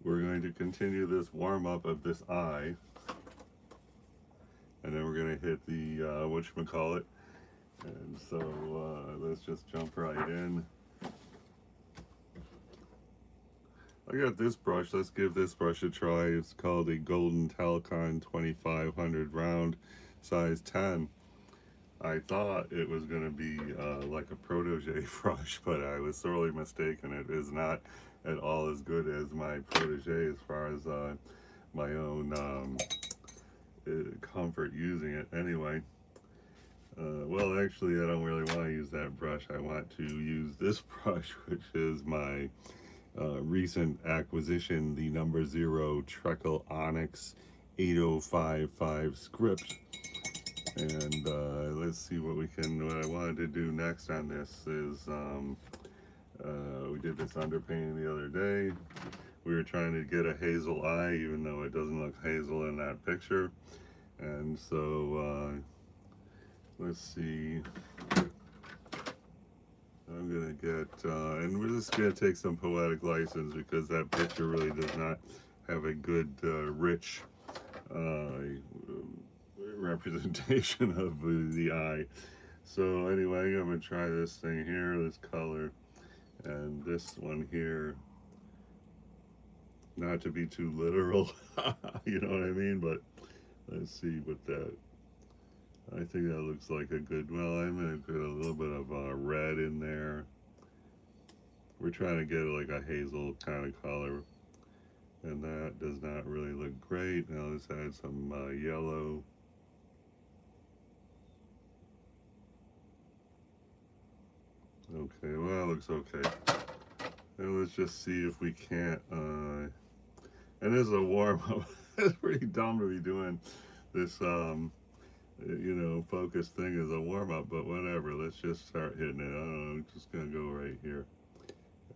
we're going to continue this warm-up of this eye, and then we're going to hit the whatchamacallit. And so let's just jump right in. I got this brush. Let's give this brush a try. It's called a Golden Talcon 2500 round, size 10. I thought it was going to be like a protege brush, but I was sorely mistaken. It is not at all as good as my protege as far as my own comfort using it. Anyway, well, actually, I don't really want to use that brush. I want to use this brush, which is my recent acquisition, the number 0 Treckle Onyx 8055 script. And let's see what I wanted to do next on this is, we did this underpainting the other day. We were trying to get a hazel eye, even though it doesn't look hazel in that picture. And so, let's see. I'm gonna get, and we're just gonna take some poetic license because that picture really does not have a good, rich representation of the eye. So anyway, I'm gonna try this thing here, this color, and this one here. Not to be too literal, you know what I mean? But let's see what that. I think that looks like a good. Well, I'm gonna put a little bit of red in there. We're trying to get like a hazel kind of color, and that does not really look great. Now let's add some yellow. Okay, well, that looks okay. And let's just see if we can't, and this is a warm-up. It's pretty dumb to be doing this, you know, focus thing as a warm-up, but whatever. Let's just start hitting it. I don't know, I'm just gonna go right here.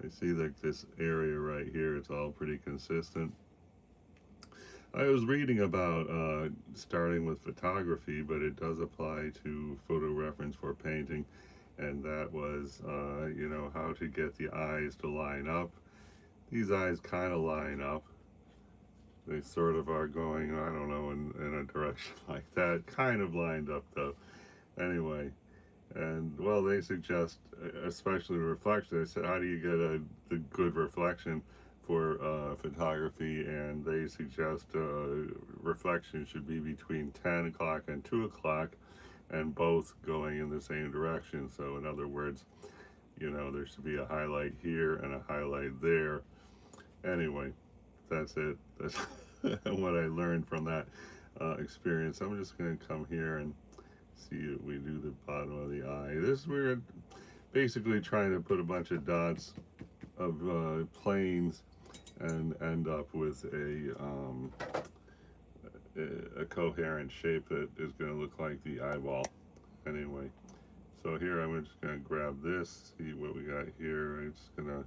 I see like this area right here, it's all pretty consistent. I was reading about starting with photography, but it does apply to photo reference for painting. And that was, you know, how to get the eyes to line up. These eyes kind of line up. They sort of are going, I don't know, in a direction like that. Kind of lined up, though. Anyway, and, well, they suggest, especially reflection, they said, how do you get the good reflection for photography? And they suggest reflection should be between 10 o'clock and 2 o'clock. And both going in the same direction. So in other words, you know, there should be a highlight here and a highlight there. Anyway, that's it. That's what I learned from that experience. I'm just going to come here and see if we do the bottom of the eye. This, we're basically trying to put a bunch of dots of planes and end up with a coherent shape that is going to look like the eyeball. Anyway, so here I'm just going to grab this, see what we got here. It's going to,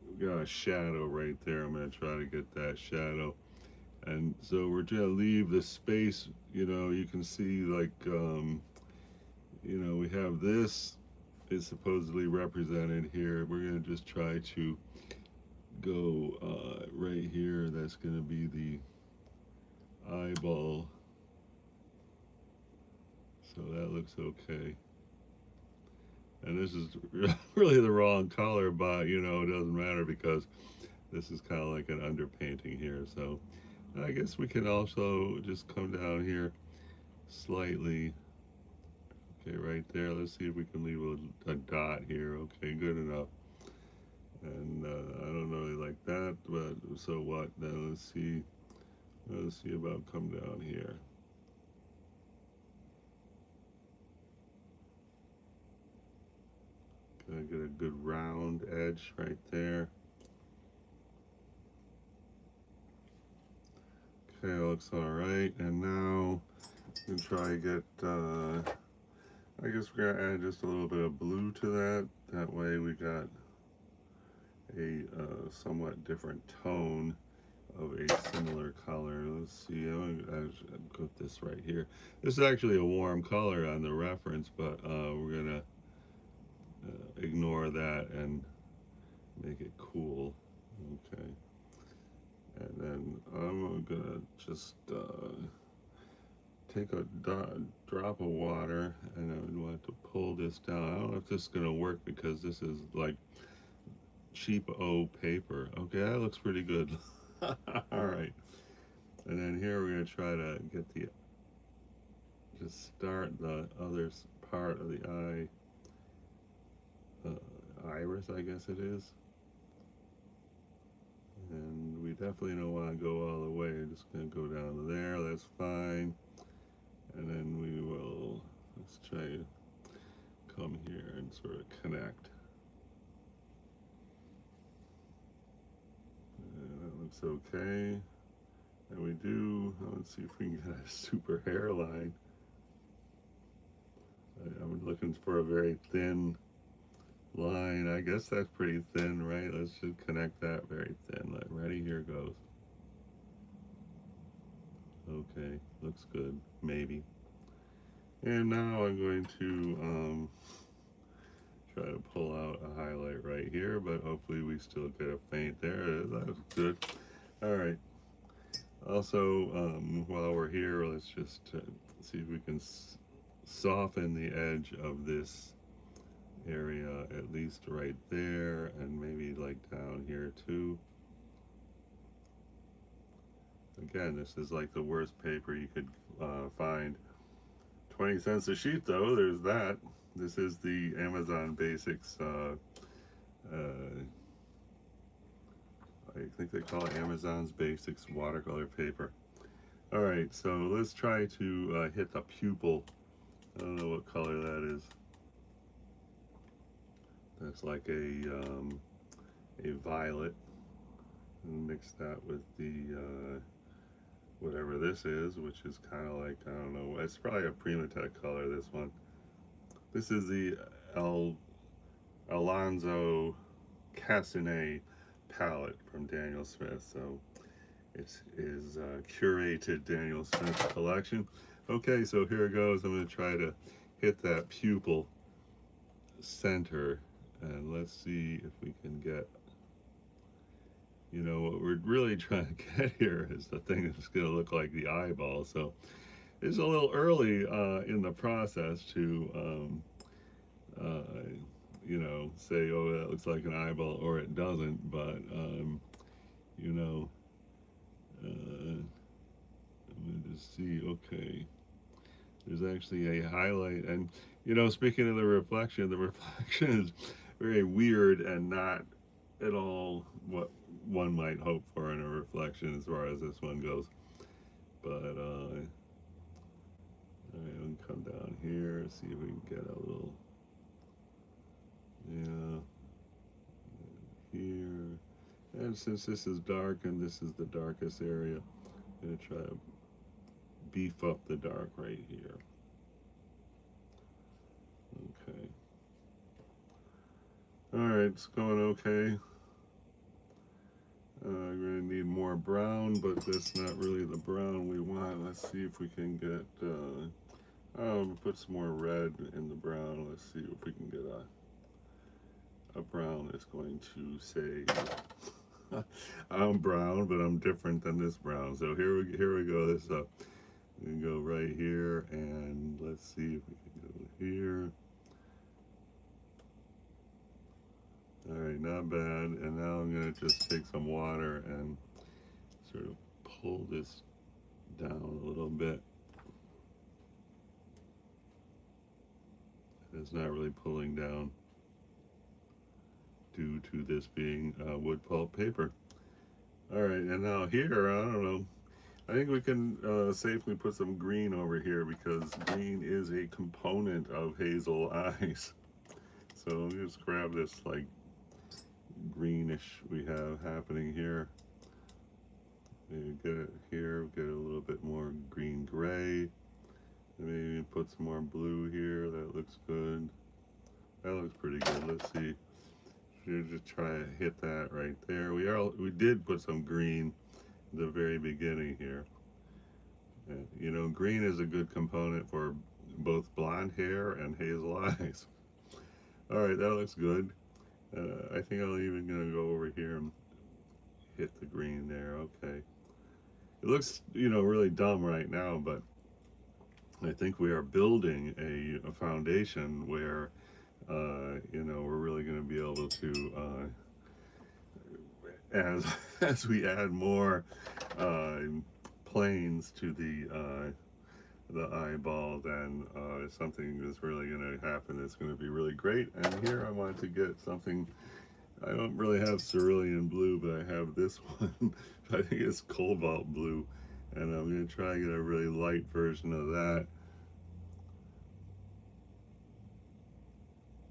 we got a shadow right there. I'm going to try to get that shadow. And so we're going to leave the space, you know, you can see like, you know, we have this is supposedly represented here. We're going to just try to go right here. That's going to be the eyeball. So that looks okay. And this is really the wrong color, but you know, it doesn't matter because this is kind of like an underpainting here. So I guess we can also just come down here slightly. Okay, right there. Let's see if we can leave a dot here. Okay, good enough. And I don't really like that, but so what? Then let's see. Let's see about come down here. Can I get a good round edge right there? Okay, looks all right. And now we can try to get, I guess we're gonna add just a little bit of blue to that. That way we got a somewhat different tone of a similar color. Let's see, I'm gonna put this right here. This is actually a warm color on the reference, but we're gonna ignore that and make it cool. Okay, just take a drop of water, and I would want to pull this down. I don't know if this is going to work because this is like cheap paper. Okay, that looks pretty good. All right, and then here we're going to try to get the, just start the other part of the eye, iris, I guess it is. And we definitely don't want to go all the way. We're just going to go down to there. That's fine. And then we will, let's try to come here and sort of connect. That looks okay. And we do, let's see if we can get a super hairline. I'm looking for a very thin line. I guess that's pretty thin, right? Let's just connect that very thin. Ready? Here goes. Okay, looks good, maybe. And now I'm going to try to pull out a highlight right here, but hopefully we still get a faint there. That's good. All right. Also, while we're here, let's just see if we can soften the edge of this area, at least right there, and maybe like down here too. Again, this is like the worst paper you could find. 20 cents a sheet though, there's that. This is the Amazon Basics, I think they call it Amazon's Basics watercolor paper. Alright, so let's try to hit the pupil. I don't know what color that is. That's like a violet. And mix that with the whatever this is, which is kind of like, I don't know, it's probably a Primatech color, this one. This is the Alonzo Castanet palette from Daniel Smith. So it is curated Daniel Smith collection. Okay, so here it goes. I'm going to try to hit that pupil center, and let's see if we can get, you know, what we're really trying to get here is the thing that's going to look like the eyeball. So it's a little early in the process to you know, say, oh, that looks like an eyeball, or it doesn't, but you know, I'm gonna just see. Okay, there's actually a highlight, and you know, speaking of the reflection is very weird and not at all what one might hope for in a reflection as far as this one goes. But all right, we can come down here, see if we can get a little, yeah, here. And since this is dark and this is the darkest area, I'm going to try to beef up the dark right here. Okay. Alright, it's going okay. I'm going to need more brown, but that's not really the brown we want. Let's see if we can get, put some more red in the brown. Let's see if we can get a brown that's going to say, I'm brown, but I'm different than this brown. So here we go. This we can go right here, and let's see if we can go here. All right, not bad. And now I'm gonna just take some water and sort of pull this down a little bit. It's not really pulling down due to this being wood pulp paper. All right, and now here, I don't know, I think we can safely put some green over here because green is a component of hazel eyes. So let me just grab this like greenish we have happening here. Maybe get it here, get a little bit more green gray. Maybe put some more blue here. That looks good. That looks pretty good. Let's see. Should just try to hit that right there. We did put some green at the very beginning here. You know, green is a good component for both blonde hair and hazel eyes. All right, that looks good. I think I'm even gonna go over here and hit the green there. Okay. it looks, you know, really dumb right now, but I think we are building a foundation where, you know, we're really going to be able to, as as we add more uh, planes to the eyeball, then something is really going to happen. It's going to be really great. And here I wanted to get something. I don't really have cerulean blue, but I have this one. I think it's cobalt blue, and I'm going to try and get a really light version of that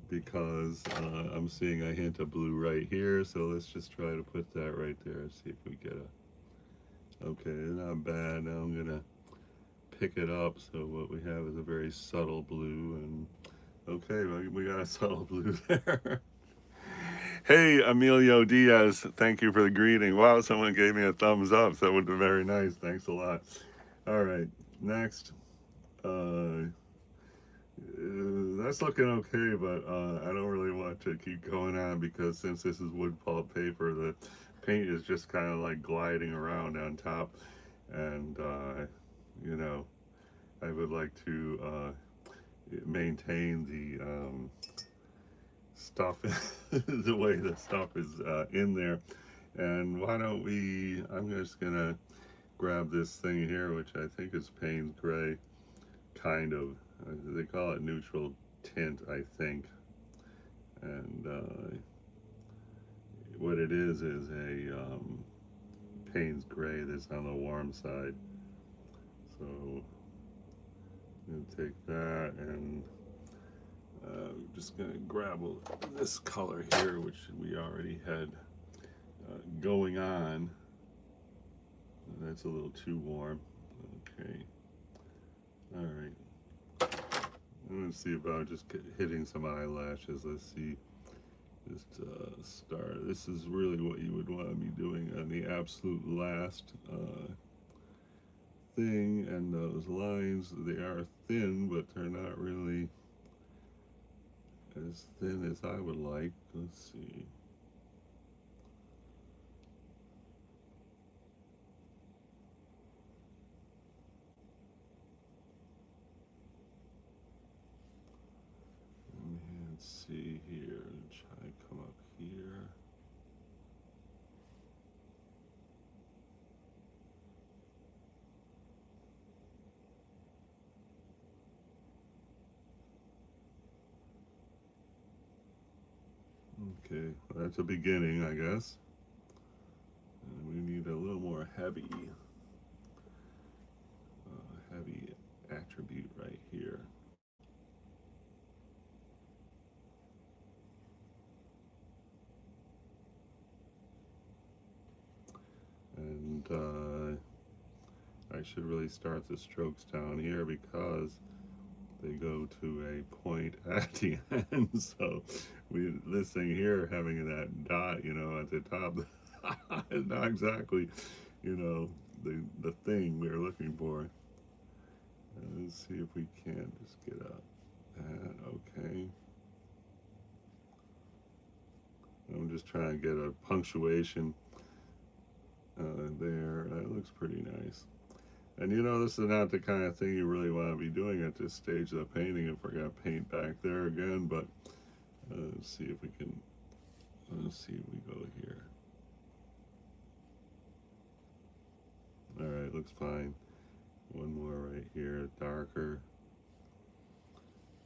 because I'm seeing a hint of blue right here. So let's just try to put that right there and see if we get a. Okay, not bad. Now I'm gonna pick it up. So what we have is a very subtle blue, and okay, we got a subtle blue there. Hey, Emilio Diaz, thank you for the greeting. Wow, someone gave me a thumbs up. So that would be very nice. Thanks a lot. All right, next. That's looking okay, but I don't really want to keep going on because since this is wood pulp paper, the paint is just kind of like gliding around on top, and you know, I would like to maintain the stuff the way the stuff is in there. And why don't we? I'm just gonna grab this thing here, which I think is Payne's Gray, kind of. They call it neutral tint, I think. And what it is a Payne's Gray that's on the warm side. So I'm gonna take that and I'm just gonna grab this color here, which we already had going on. That's a little too warm. Okay. All right. I'm gonna see about just hitting some eyelashes. Let's see. Just start. This is really what you would want to be doing on the absolute last thing. And those lines, they are thin, but they're not really as thin as I would like. Let's see. Let's see here. Try to come up here. Okay, well, that's a beginning, I guess. And we need a little more heavy attribute right here. And I should really start the strokes down here because they go to a point at the end. So this thing here having that dot, you know, at the top is not exactly, you know, the thing we're looking for. Let's see if we can just get up. Okay. I'm just trying to get a punctuation there. That looks pretty nice. And you know, this is not the kind of thing you really want to be doing at this stage of the painting if we're going to paint back there again, but let's see if we can, let's see if we go here. All right, looks fine. One more right here, darker.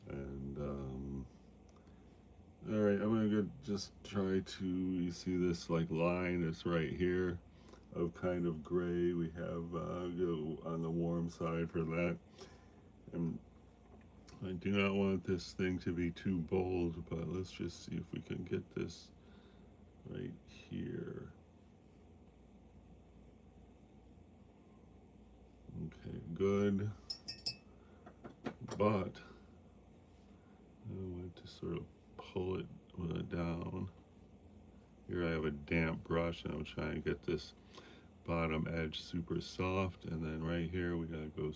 And all right, I'm gonna go just try to, you see this like line that's right here of kind of gray. We have go on the warm side for that. And I do not want this thing to be too bold, but let's just see if we can get this right here. Okay, good. But I want to sort of pull it down. Here I have a damp brush and I'm trying to get this bottom edge super soft, and then right here we gotta go,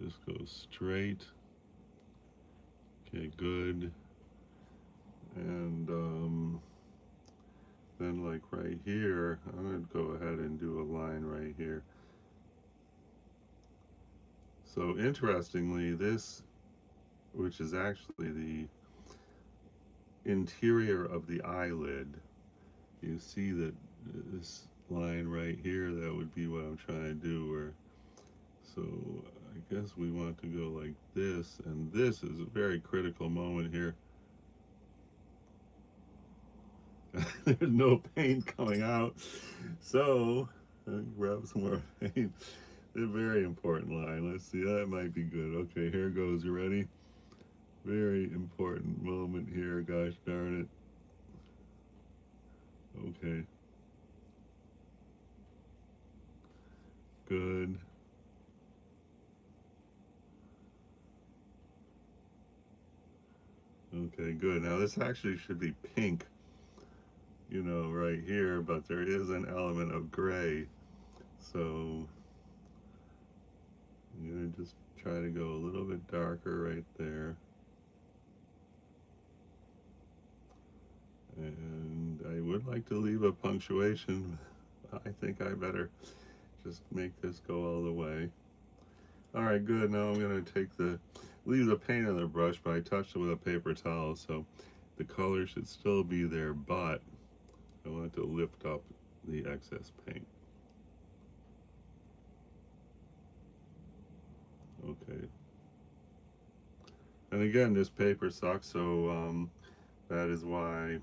this goes straight. Okay, good. And then like right here, I'm gonna go ahead and do a line right here. So interestingly, this, which is actually the interior of the eyelid, you see that this line right here, that would be what I'm trying to do. Where, so I guess we want to go like this, and this is a very critical moment here. There's no paint coming out, so grab some more paint. A very important line. Let's see, that might be good. Okay, here goes. You ready? Very important moment here. Gosh darn it. Okay, good. Okay, good. Now this actually should be pink, you know, right here, but there is an element of gray. So I'm gonna just try to go a little bit darker right there. And I would like to leave a punctuation. I think I better just make this go all the way. All right, good. Now I'm gonna leave the paint on the brush, but I touched it with a paper towel, so the color should still be there, but I want to lift up the excess paint. Okay. And again, this paper sucks, so that is why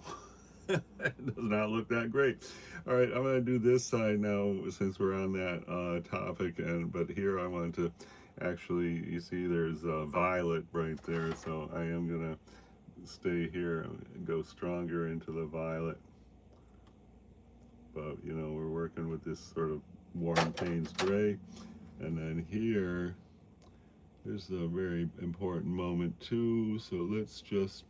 it does not look that great. All right, I'm gonna do this side now since we're on that topic, but here I want to actually, you see there's violet right there, so I am gonna stay here and go stronger into the violet. But you know, we're working with this sort of warm Payne's gray, and then here, there's a very important moment too. So let's just,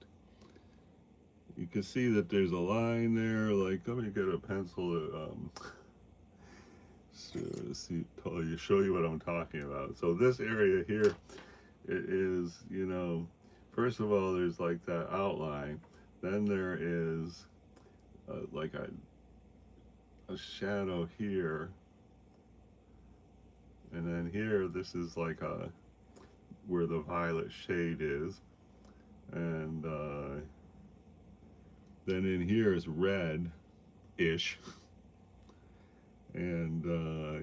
you can see that there's a line there. Like, let me get a pencil to show you what I'm talking about. So this area here, it is, you know, first of all, there's like that outline. Then there is like a shadow here, and then here, this is like where the violet shade is, and then in here is red-ish, and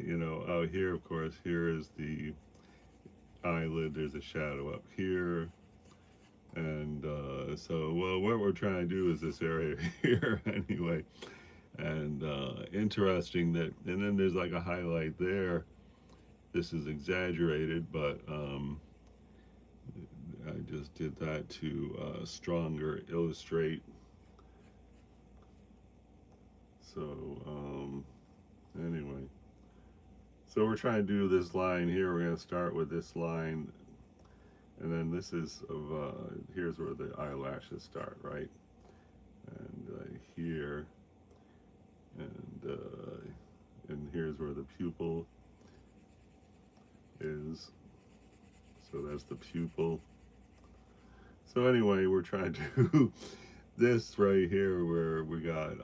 you know, out here, of course, here is the eyelid. There's a shadow up here, and so, well, what we're trying to do is this area here anyway. And interesting that, and then there's like a highlight there. This is exaggerated, but I just did that to stronger illustrate. So anyway, so we're trying to do this line here. We're going to start with this line, and then this is of here's where the eyelashes start, right? And here, and here's where the pupil is. So that's the pupil. So anyway, we're trying to do this right here where we got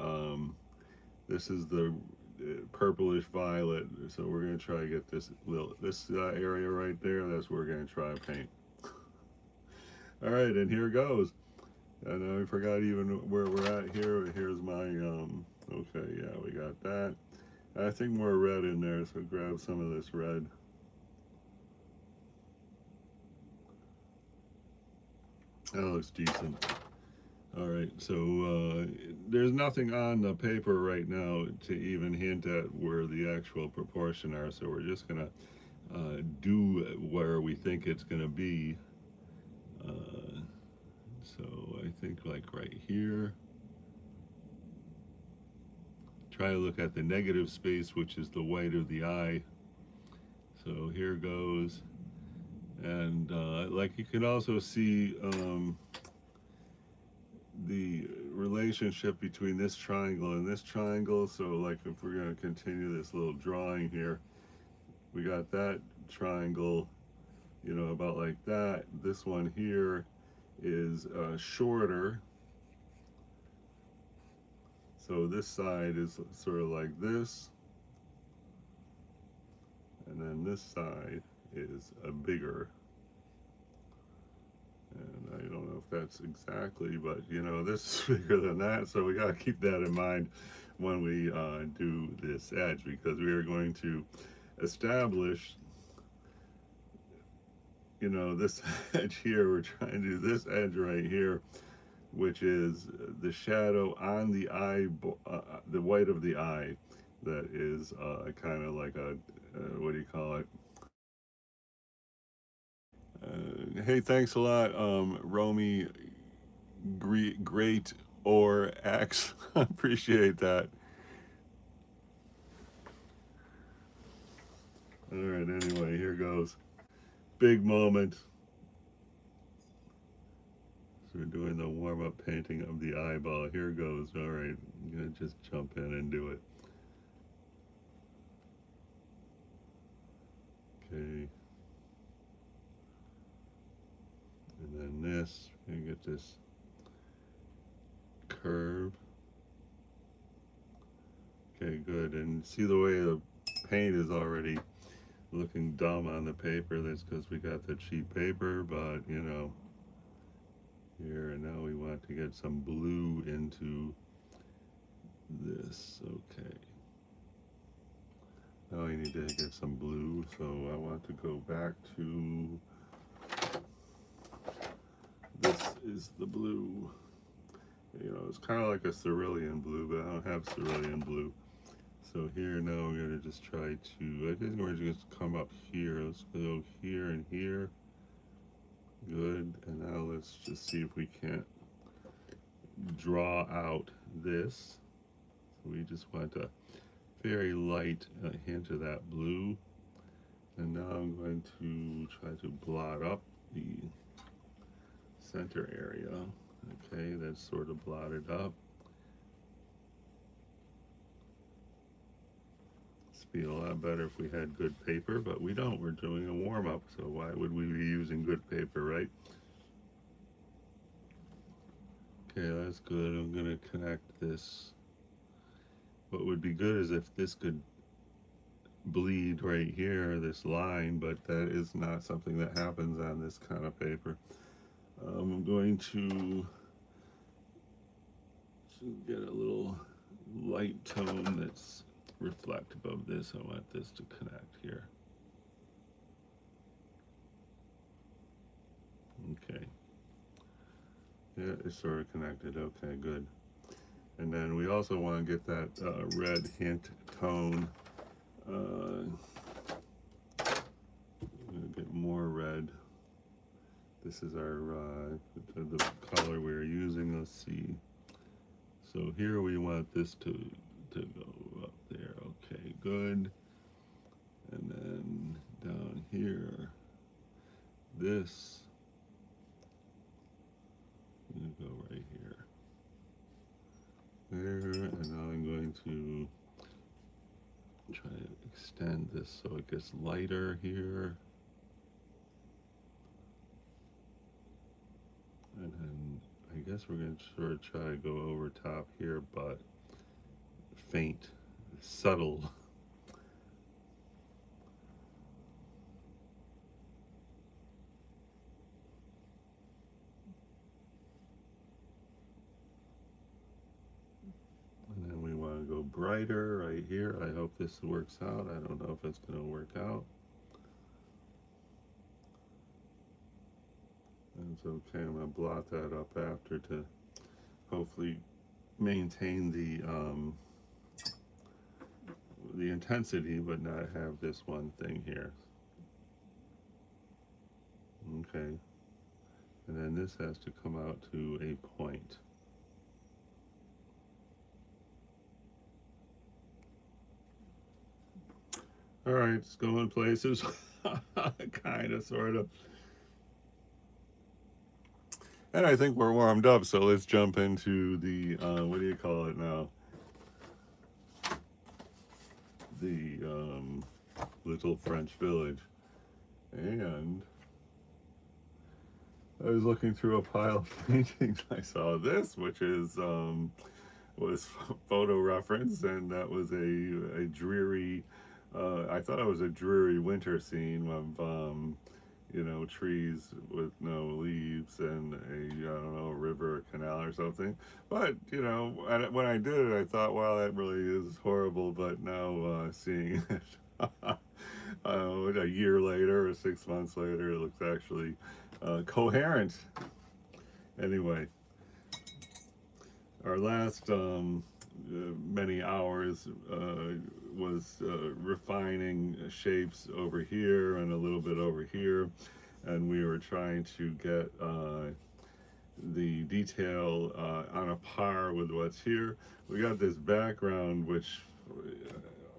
this is the purplish violet. So we're gonna try to get this area right there. That's where we're gonna try to paint. All right, and here goes. And I forgot even where we're at here. Here's my okay, yeah, we got that. I think more red in there, so grab some of this red. That looks decent. All right, so there's nothing on the paper right now to even hint at where the actual proportion are, so we're just gonna do where we think it's gonna be. So I think like right here. Try to look at the negative space, which is the white of the eye. So here goes. And like you can also see the relationship between this triangle and this triangle. So like if we're going to continue this little drawing here, we got that triangle, you know, about like that. This one here is shorter. So this side is sort of like this, and then this side is bigger. And I don't know if that's exactly, but you know, this is bigger than that, so we got to keep that in mind when we do this edge, because we are going to establish, you know, this edge here. We're trying to do this edge right here, which is the shadow on the eye, the white of the eye, that is kind of like a, what do you call it? Hey, thanks a lot, Romy, great or X. Appreciate that. All right, anyway, here goes. Big moment. So we're doing the warm-up painting of the eyeball. Here goes. All right, I'm gonna just jump in and do it. Okay. And then this, we're gonna get this curve. Okay, good. And see the way the paint is already looking dumb on the paper? That's because we got the cheap paper, but you know, here, and now we want to get some blue into this. Okay. Now I need to get some blue, so I want to go back to, this is the blue. You know, it's kind of like a cerulean blue, but I don't have cerulean blue. So here now we're going to just try to, I think we're just come up here. Let's go here and here. Good. And now let's just see if we can't draw out this. So we just want a very light hint of that blue. And now I'm going to try to blot up the center area. Okay, that's sort of blotted up. Be a lot better if we had good paper, but we don't. We're doing a warm-up, so why would we be using good paper, right? Okay, that's good. I'm going to connect this. What would be good is if this could bleed right here, this line, but that is not something that happens on this kind of paper. I'm going to get a little light tone that's reflective of this. I want this to connect here. Okay. Yeah, it's sort of connected. Okay, good. And then we also want to get that red hint tone. Get more red. This is our the color we're using. Let's see. So here we want this to go up there. Okay, good. And then down here, this, I'm gonna go right here. There, and now I'm going to try to extend this so it gets lighter here. And then I guess we're going to sort of try to go over top here, but faint, subtle. And then we want to go brighter right here. I hope this works out. I don't know if it's going to work out. It's okay. I'm going to blot that up after to hopefully maintain the intensity, but not have this one thing here. Okay. And then this has to come out to a point. All right, it's going places. Kind of, sort of. And I think we're warmed up, so let's jump into the, what do you call it now? The little French village. And I was looking through a pile of paintings. I saw this, which is was photo reference, and that was a dreary I thought it was a dreary winter scene of you know, trees with no leaves and a, I don't know, a river or canal or something. But, you know, when I did it, I thought, wow, that really is horrible. But now seeing it, a year later or 6 months later, it looks actually coherent. Anyway, our last many hours was refining shapes over here and a little bit over here, and we were trying to get the detail on a par with what's here. We got this background which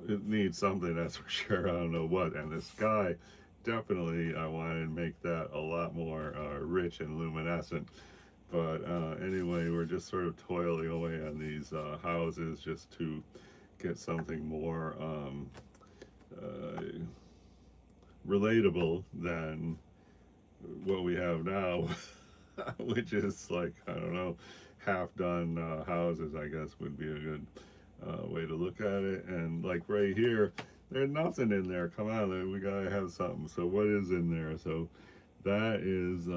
it needs something, that's for sure. I don't know what. And the sky, definitely, I wanted to make that a lot more rich and luminescent. But anyway, we're just sort of toiling away on these houses just to get something more uh, relatable than what we have now, which is like, I don't know, half done houses, I guess would be a good way to look at it. And like right here, there's nothing in there. Come on, we gotta have something. So what is in there? So that is,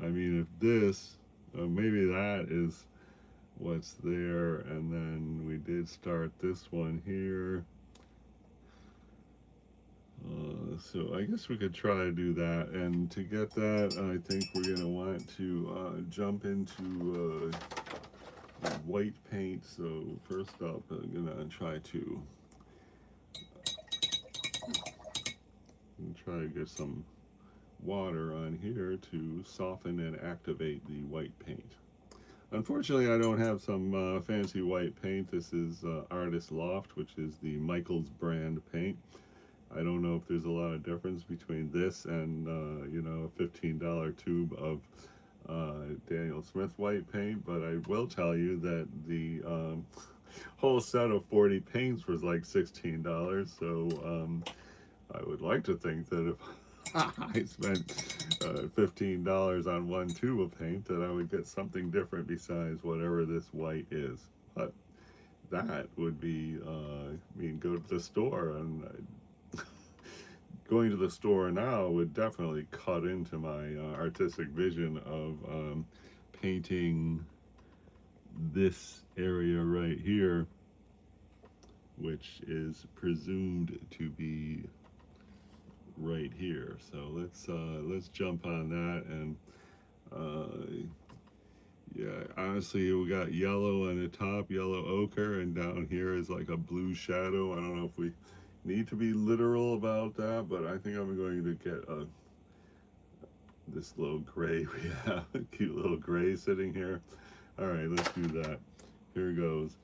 I mean, if this, maybe that is what's there. And then we did start this one here. So I guess we could try to do that, and to get that, I think we're gonna want to jump into white paint. So first up, I'm gonna try to get some water on here to soften and activate the white paint. Unfortunately, I don't have some fancy white paint. This is Artist Loft, which is the Michaels brand paint. I don't know if there's a lot of difference between this and, you know, a $15 tube of Daniel Smith white paint, but I will tell you that the whole set of 40 paints was like $16. So I would like to think that if I spent $15 on one tube of paint, that I would get something different besides whatever this white is. But that would be, I mean, go to the store, and going to the store now would definitely cut into my artistic vision of painting this area right here, which is presumed to be right here. So let's jump on that. And yeah, honestly, we got yellow on the top, yellow ochre, and down here is like a blue shadow. I don't know if we need to be literal about that, but I think I'm going to get this little gray. We have a cute little gray sitting here. All right, let's do that. Here goes.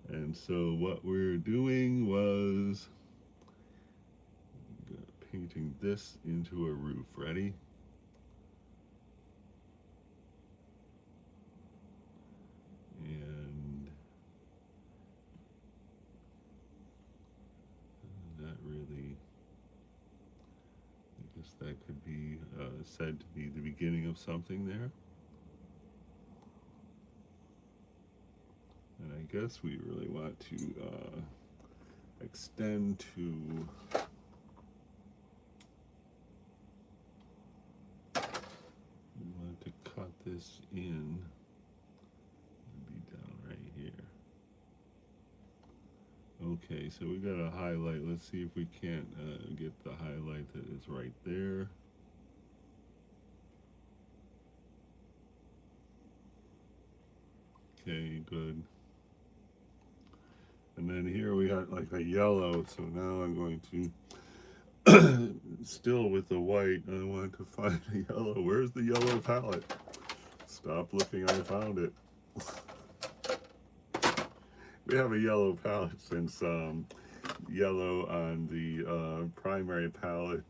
And so what we're doing was painting this into a roof. Ready? And that really, I guess that could be said to be the beginning of something there. And I guess we really want to extend to we want to cut this in, be down right here. Okay, so we got a highlight. Let's see if we can't get the highlight that is right there. Okay, good. And then here we got like a yellow, so now I'm going to, still with the white, I want to find a yellow. Where's the yellow palette? Stop looking, I found it. We have a yellow palette since yellow on the primary palette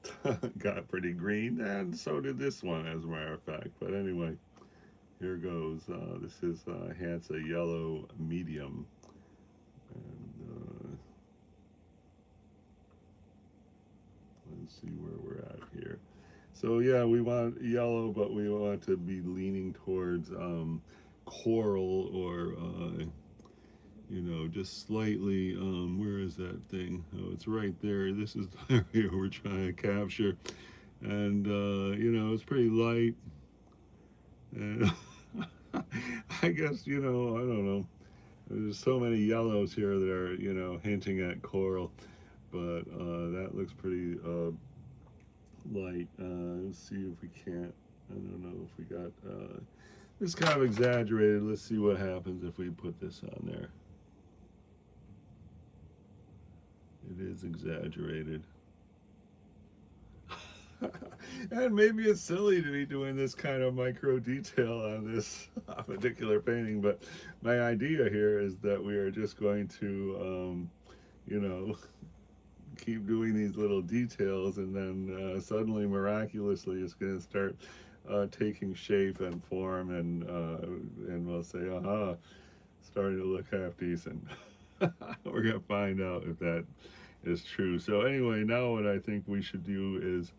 got pretty green, and so did this one, as a matter of fact. But anyway, here goes. This is Hansa Yellow Medium. And let's see where we're at here. So yeah, we want yellow, but we want to be leaning towards coral or you know, just slightly, where is that thing? Oh, it's right there. This is the area we're trying to capture. And, you know, it's pretty light. And I guess, you know, I don't know. There's so many yellows here that are, you know, hinting at coral. But that looks pretty light. Let's see if we can't. I don't know if we got. It's kind of exaggerated. Let's see what happens if we put this on there. It is exaggerated. And maybe it's silly to be doing this kind of micro detail on this particular painting, but my idea here is that we are just going to, you know, keep doing these little details, and then suddenly, miraculously, it's going to start taking shape and form, and we'll say, aha, starting to look half decent. We're going to find out if that is true. So anyway, now what I think we should do is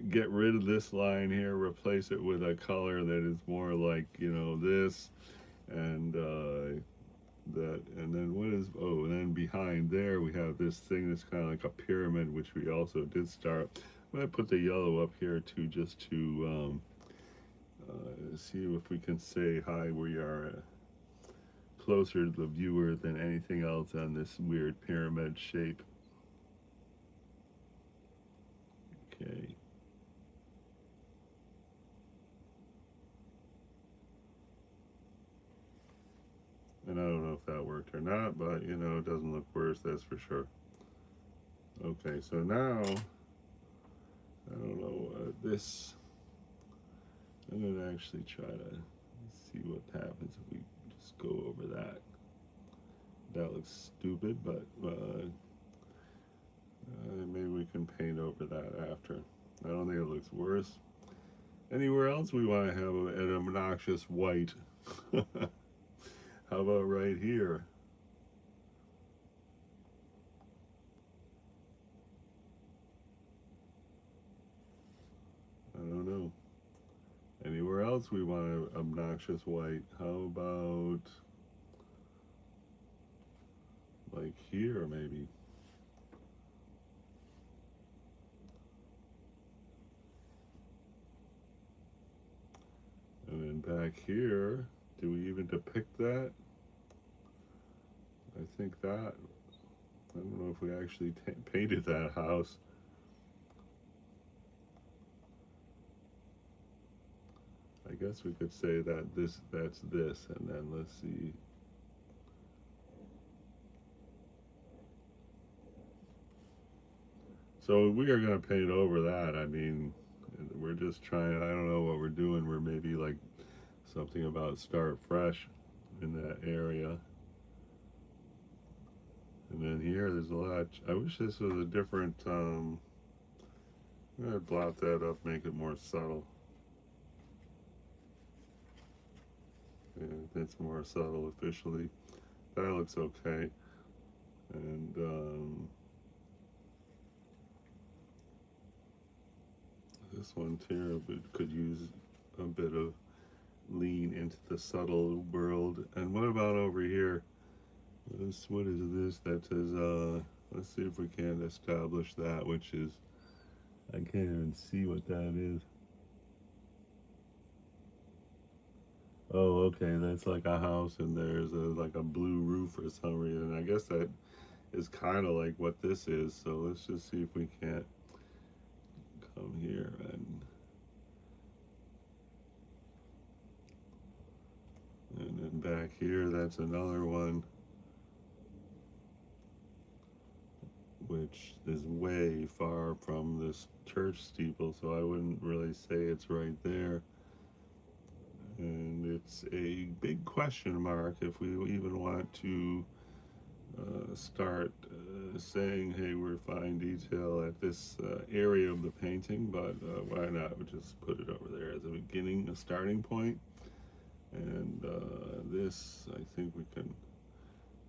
get rid of this line here, replace it with a color that is more like, you know, this, and that, and then what is, oh, and then behind there we have this thing that's kind of like a pyramid, which we also did start. I'm going to put the yellow up here too, just to see if we can say hi. We are closer to the viewer than anything else on this weird pyramid shape. Okay. And I don't know if that worked or not, but you know, it doesn't look worse, that's for sure. Okay, so now, I don't know, this, I'm going to actually try to see what happens if we just go over that. That looks stupid, but maybe we can paint over that after. I don't think it looks worse. Anywhere else we want to have an obnoxious white? How about right here? I don't know. Anywhere else we want an obnoxious white? How about like here maybe? And then back here, do we even depict that? I think that, I don't know if we actually painted that house. I guess we could say that that's this, and then let's see. So we are going to paint over that. I mean, we're just trying, I don't know what we're doing. We're maybe like something about start fresh in that area. And then here, there's a lot. I wish this was a different, I'm going to blot that up, make it more subtle. Yeah, it's more subtle officially. That looks okay. And this one here could use a bit of lean into the subtle world. And what about over here? What is this that says, let's see if we can establish that, which is, I can't even see what that is. Oh, okay, that's like a house, and there's like a blue roof for some reason. I guess that is kind of like what this is. So let's just see if we can't come here and then back here, that's another one, which is way far from this church steeple, so I wouldn't really say it's right there. And it's a big question mark if we even want to start saying, hey, we're fine detail at this area of the painting, but why not? We just put it over there as a beginning, a starting point. And this, I think we can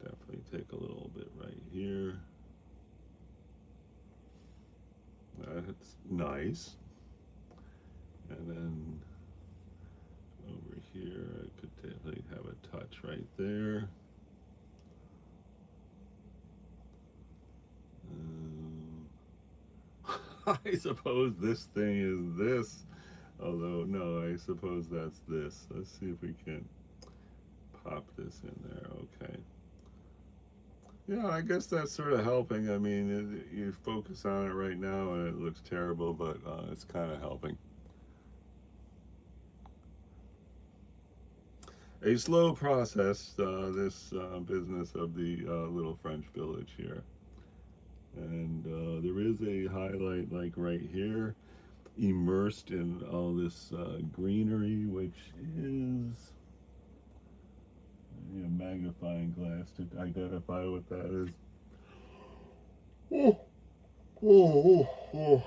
definitely take a little bit right here. That's nice. And then over here, I could definitely have a touch right there. I suppose this thing is this. Although, no, I suppose that's this. Let's see if we can pop this in there. Okay. Yeah, I guess that's sort of helping. I mean, you focus on it right now and it looks terrible, but it's kind of helping. A slow process, this business of the little French village here. And there is a highlight like right here, immersed in all this greenery, which is a magnifying glass to identify what that is. Oh, oh, oh.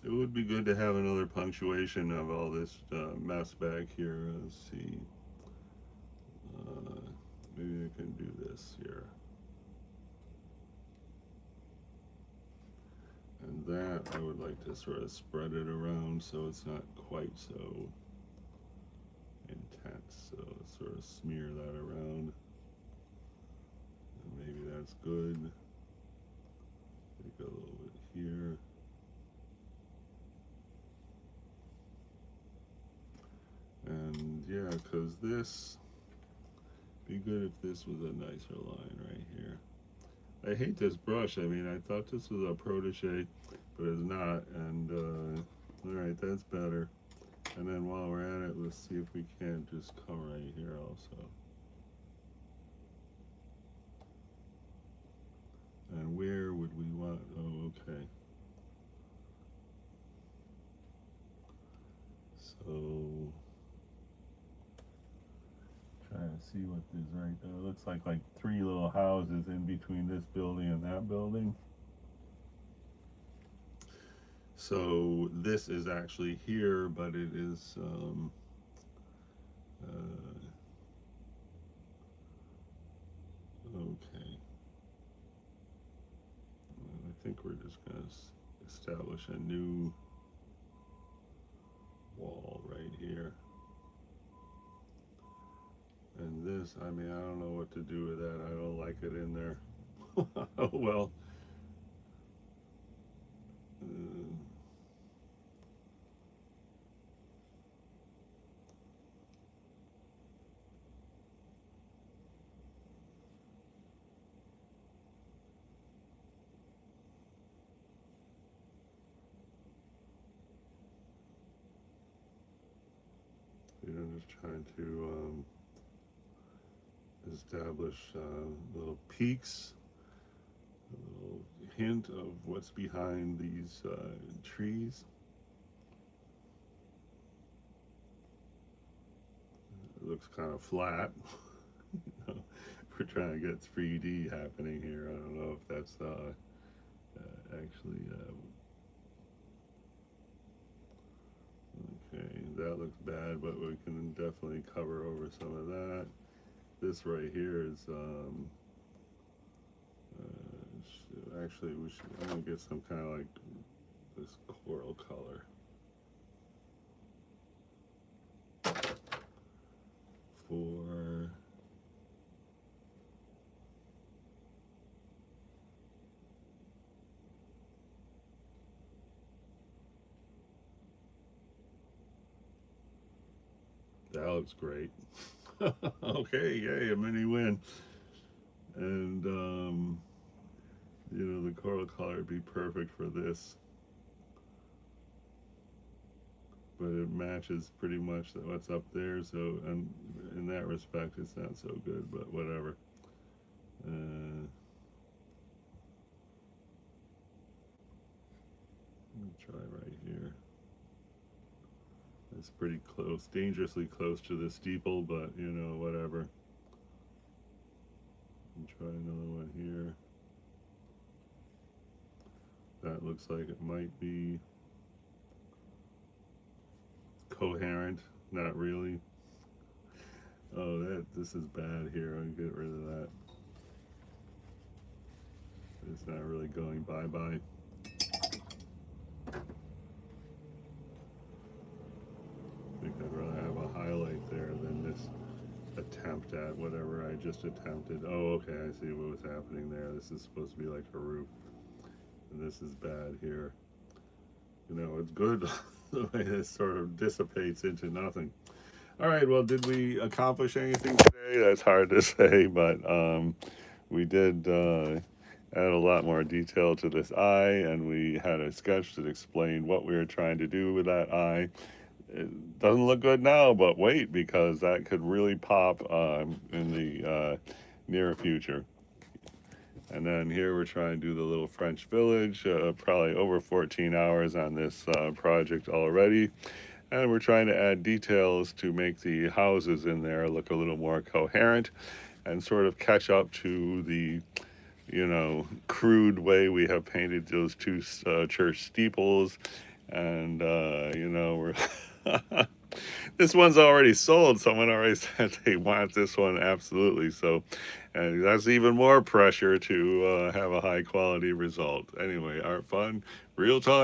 It would be good to have another punctuation of all this mess back here. Let's see. Uh, Maybe I can do this here. And that I would like to sort of spread it around so it's not quite so intense. So let's sort of smear that around. And maybe that's good. Take a little bit here. And yeah, because this be good if this was a nicer line right here. I hate this brush. I mean, I thought this was a protege, but it's not. And all right, that's better. And then while we're at it, let's see if we can't just come right here also. And where would we want? Oh, okay. So trying to see what this right there. It looks like three little houses in between this building and that building. So this is actually here, but it is okay. I think we're just going to establish a new wall right here. And this, I mean, I don't know what to do with that. I don't like it in there. Oh well. I'm just trying to establish little peaks, a little hint of what's behind these trees. It looks kind of flat. We're trying to get 3D happening here. I don't know if that's actually okay. That looks bad, but we can definitely cover over some of that. This right here is actually we should. I'm gonna get some kind of like this coral color for that. Looks great. Okay, yay, a mini win. And the coral color would be perfect for this, but it matches pretty much what's up there, so and in that respect it's not so good, but whatever. Let me try right here. It's pretty close, dangerously close to the steeple, but whatever. And try another one here. That looks like it might be coherent, not really. Oh, this is bad here. I'll get rid of that. It's not really going bye-bye. I think I'd rather have a highlight there than this attempt at whatever I just attempted. Oh, okay, I see what was happening there. This is supposed to be like a roof. And this is bad here. You know, it's good the way this sort of dissipates into nothing. All right, well, did we accomplish anything today? That's hard to say, but we did add a lot more detail to this eye, and we had a sketch that explained what we were trying to do with that eye. It doesn't look good now, but wait, because that could really pop in the near future. And then here we're trying to do the little French village, probably over 14 hours on this project already. And we're trying to add details to make the houses in there look a little more coherent and sort of catch up to the, you know, crude way we have painted those two church steeples. And, you know, we're. This one's already sold. Someone already said they want this one absolutely. So that's even more pressure to have a high quality result. Anyway, art fun, real time.